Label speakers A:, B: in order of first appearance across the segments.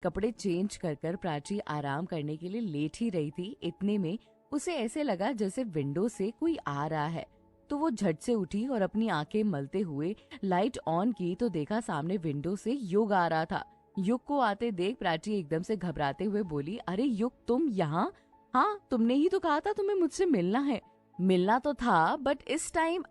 A: कपड़े चेंज कर कर प्राची आराम करने के लिए लेट ही रही थी। इतने में उसे ऐसे लगा जैसे विंडो से कोई आ रहा है, तो वो झट से उठी और अपनी आंखें मलते हुए लाइट ऑन की तो देखा सामने विंडो से युग आ रहा था। युग को आते देख प्राची एकदम से घबराते हुए बोली, अरे युग, तुम यहाँ? हाँ, तुमने ही तो कहा था तुम्हें मुझसे मिलना है। मिलना तो था, बट इस टाइम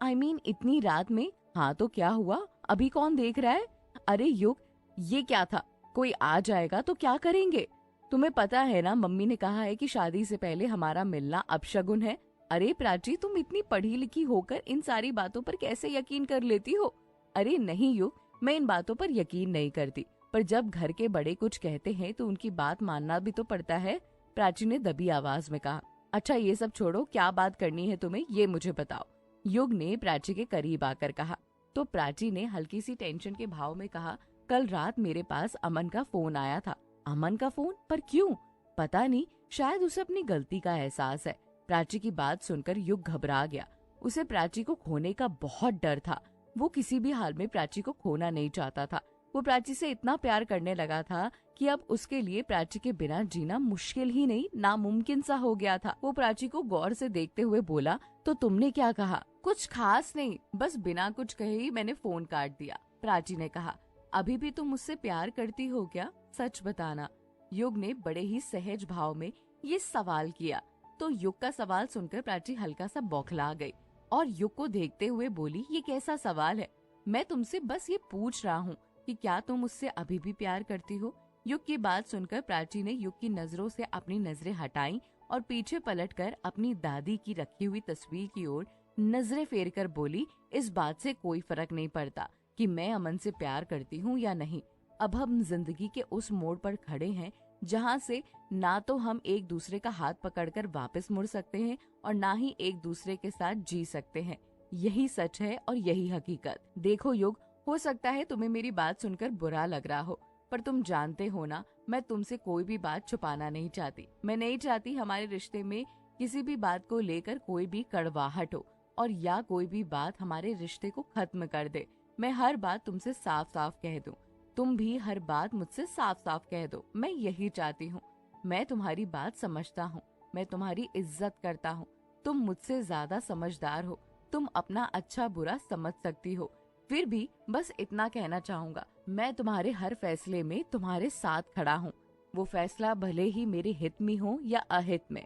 A: इतनी रात में। हाँ तो क्या हुआ, अभी कौन देख रहा है? अरे युग, ये क्या था? कोई आ जाएगा तो क्या करेंगे? तुम्हें पता है ना, मम्मी ने कहा है कि शादी से पहले हमारा मिलना अपशगुन है। अरे प्राची, तुम इतनी पढ़ी लिखी होकर इन सारी बातों पर कैसे यकीन कर लेती हो? अरे नहीं युग, मैं इन बातों पर यकीन नहीं करती, पर जब घर के बड़े कुछ कहते हैं तो उनकी बात मानना भी तो पड़ता है, प्राची ने दबी आवाज में कहा। अच्छा ये सब छोड़ो, क्या बात करनी है तुम्हें, ये मुझे बताओ, युग ने प्राची के करीब आकर कहा। तो प्राची ने हल्की सी टेंशन के भाव में कहा, कल रात मेरे पास अमन का फोन आया था। अमन का फोन? पर क्यों? पता नहीं, शायद उसे अपनी गलती का एहसास है। प्राची की बात सुनकर युग घबरा गया। उसे प्राची को खोने का बहुत डर था। वो किसी भी हाल में प्राची को खोना नहीं चाहता था। वो प्राची से इतना प्यार करने लगा था कि अब उसके लिए प्राची के बिना जीना मुश्किल ही नहीं, नामुमकिन सा हो गया था। वो प्राची को गौर से देखते हुए बोला, तो तुमने क्या कहा? कुछ खास नहीं, बस बिना कुछ कहे ही मैंने फोन काट दिया। प्राची ने कहा, अभी भी तुम मुझसे प्यार करती हो क्या? सच बताना। युग ने बड़े ही सहज भाव में ये सवाल किया। तो युग का सवाल सुनकर प्राची हल्का सा बौखला गई और युग को देखते हुए बोली, ये कैसा सवाल है? मैं तुमसे बस ये पूछ रहा हूँ कि क्या तुम मुझसे अभी भी प्यार करती हो? युग की बात सुनकर प्राची ने युग की नजरों से अपनी नजरें हटाई और पीछे पलटकर अपनी दादी की रखी हुई तस्वीर की ओर नजरें फेर कर बोली, इस बात से कोई फर्क नहीं पड़ता कि मैं अमन से प्यार करती हूँ या नहीं। अब हम जिंदगी के उस मोड़ पर खड़े हैं जहाँ से ना तो हम एक दूसरे का हाथ पकड़कर वापस मुड़ सकते हैं और ना ही एक दूसरे के साथ जी सकते हैं। यही सच है और यही हकीकत। देखो युग, हो सकता है तुम्हें मेरी बात सुनकर बुरा लग रहा हो, पर तुम जानते हो ना, मैं तुमसे कोई भी बात छुपाना नहीं चाहती। मैं नहीं चाहती हमारे रिश्ते में किसी भी बात को लेकर कोई भी कड़वाहट हो और या कोई भी बात हमारे रिश्ते को खत्म कर दे। मैं हर बात तुमसे साफ साफ कह दूं, तुम भी हर बात मुझसे साफ साफ कह दो। मैं यही चाहती हूँ। मैं तुम्हारी बात समझता हूँ, मैं तुम्हारी इज्जत करता हूँ। तुम मुझसे ज्यादा समझदार हो, तुम अपना अच्छा बुरा समझ सकती हो। फिर भी बस इतना कहना चाहूंगा, मैं तुम्हारे हर फैसले में तुम्हारे साथ खड़ा हूँ। वो फैसला भले ही मेरे हित में हो या अहित में,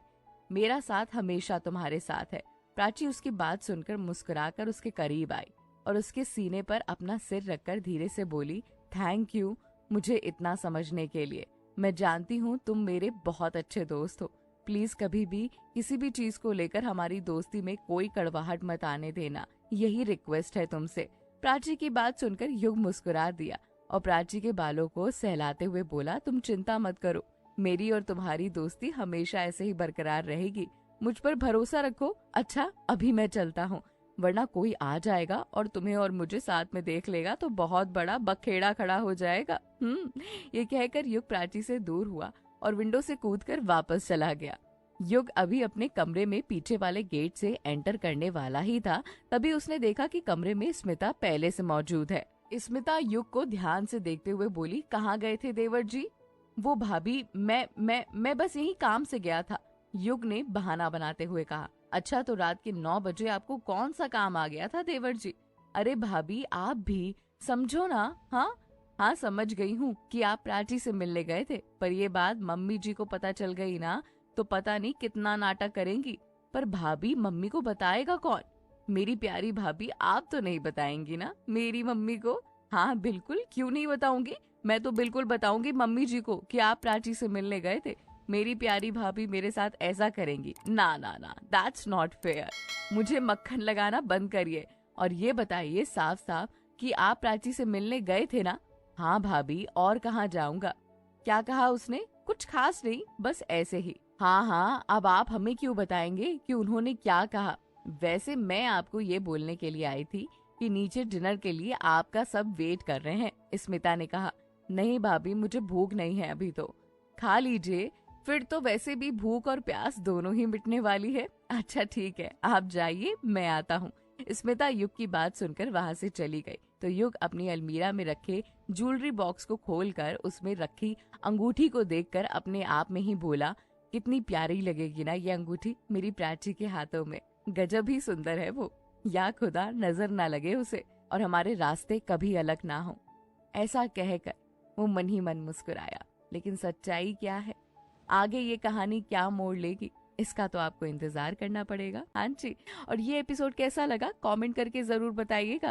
A: मेरा साथ हमेशा तुम्हारे साथ है। प्राची उसकी बात सुनकर मुस्कुराकर उसके करीब आई और उसके सीने पर अपना सिर रखकर धीरे से बोली, थैंक यू मुझे इतना समझने के लिए। मैं जानती हूँ तुम मेरे बहुत अच्छे दोस्त हो। प्लीज कभी भी किसी भी चीज को लेकर हमारी दोस्ती में कोई कड़वाहट मत आने देना, यही रिक्वेस्ट है तुमसे। प्राची की बात सुनकर युग मुस्कुरा दिया और प्राची के बालों को सहलाते हुए बोला, तुम चिंता मत करो, मेरी और तुम्हारी दोस्ती हमेशा ऐसे ही बरकरार रहेगी। मुझ पर भरोसा रखो। अच्छा अभी मैं चलता हूँ, वरना कोई आ जाएगा और तुम्हें और मुझे साथ में देख लेगा तो बहुत बड़ा बखेड़ा खड़ा हो जाएगा। ये कहकर युग प्राची से दूर हुआ और विंडो से कूदकर वापस चला गया। युग अभी अपने कमरे में पीछे वाले गेट से एंटर करने वाला ही था, तभी उसने देखा कि कमरे में स्मिता पहले से मौजूद है। स्मिता युग को ध्यान से देखते हुए बोली, कहाँ गए थे देवर जी? वो भाभी, मैं बस यही काम से गया था, युग ने बहाना बनाते हुए कहा। अच्छा तो रात के 9 बजे आपको कौन सा काम आ गया था देवर जी? अरे भाभी आप भी समझो ना। हाँ हाँ समझ गई हूँ कि आप प्राची से मिलने गए थे, पर ये बात मम्मी जी को पता चल गई ना तो पता नहीं कितना नाटक करेंगी। पर भाभी मम्मी को बताएगा कौन? मेरी प्यारी भाभी, आप तो नहीं बताएंगी ना मेरी मम्मी को? हाँ बिल्कुल, क्यों नहीं बताऊंगी, मैं तो बिल्कुल बताऊंगी मम्मी जी को कि आप प्राची से मिलने गए थे। मेरी प्यारी भाभी मेरे साथ ऐसा करेंगी? ना ना ना, दैट्स नॉट फेयर। मुझे मक्खन लगाना बंद करिए और ये बताइए साफ साफ कि आप प्राची से मिलने गए थे ना? हाँ भाभी, और कहाँ जाऊंगा। क्या कहा उसने? कुछ खास नहीं, बस ऐसे ही। हाँ हाँ, अब आप हमें क्यों बताएंगे कि उन्होंने क्या कहा? वैसे मैं आपको ये बोलने के लिए आई थी कि नीचे डिनर के लिए आपका सब वेट कर रहे हैं, स्मिता ने कहा। नहीं भाभी, मुझे भूख नहीं है अभी तो। खा लीजिए, फिर तो वैसे भी भूख और प्यास दोनों ही मिटने वाली है। अच्छा ठीक है, आप जाइए, मैं आता हूँ। स्मिता युग की बात सुनकर वहाँ से चली गई। तो युग अपनी अलमीरा में रखे ज्वेलरी बॉक्स को खोलकर उसमें रखी अंगूठी को देखकर अपने आप में ही बोला, कितनी प्यारी लगेगी ना ये अंगूठी मेरी प्राची के हाथों में। गजब ही सुंदर है वो। या खुदा नजर ना लगे उसे और हमारे रास्ते कभी अलग ना हो। ऐसा कहकर वो मन ही मन मुस्कुराया। लेकिन सच्चाई क्या है, आगे ये कहानी क्या मोड़ लेगी, इसका तो आपको इंतजार करना पड़ेगा। हाँ जी। और ये एपिसोड कैसा लगा कमेंट करके जरूर बताइएगा।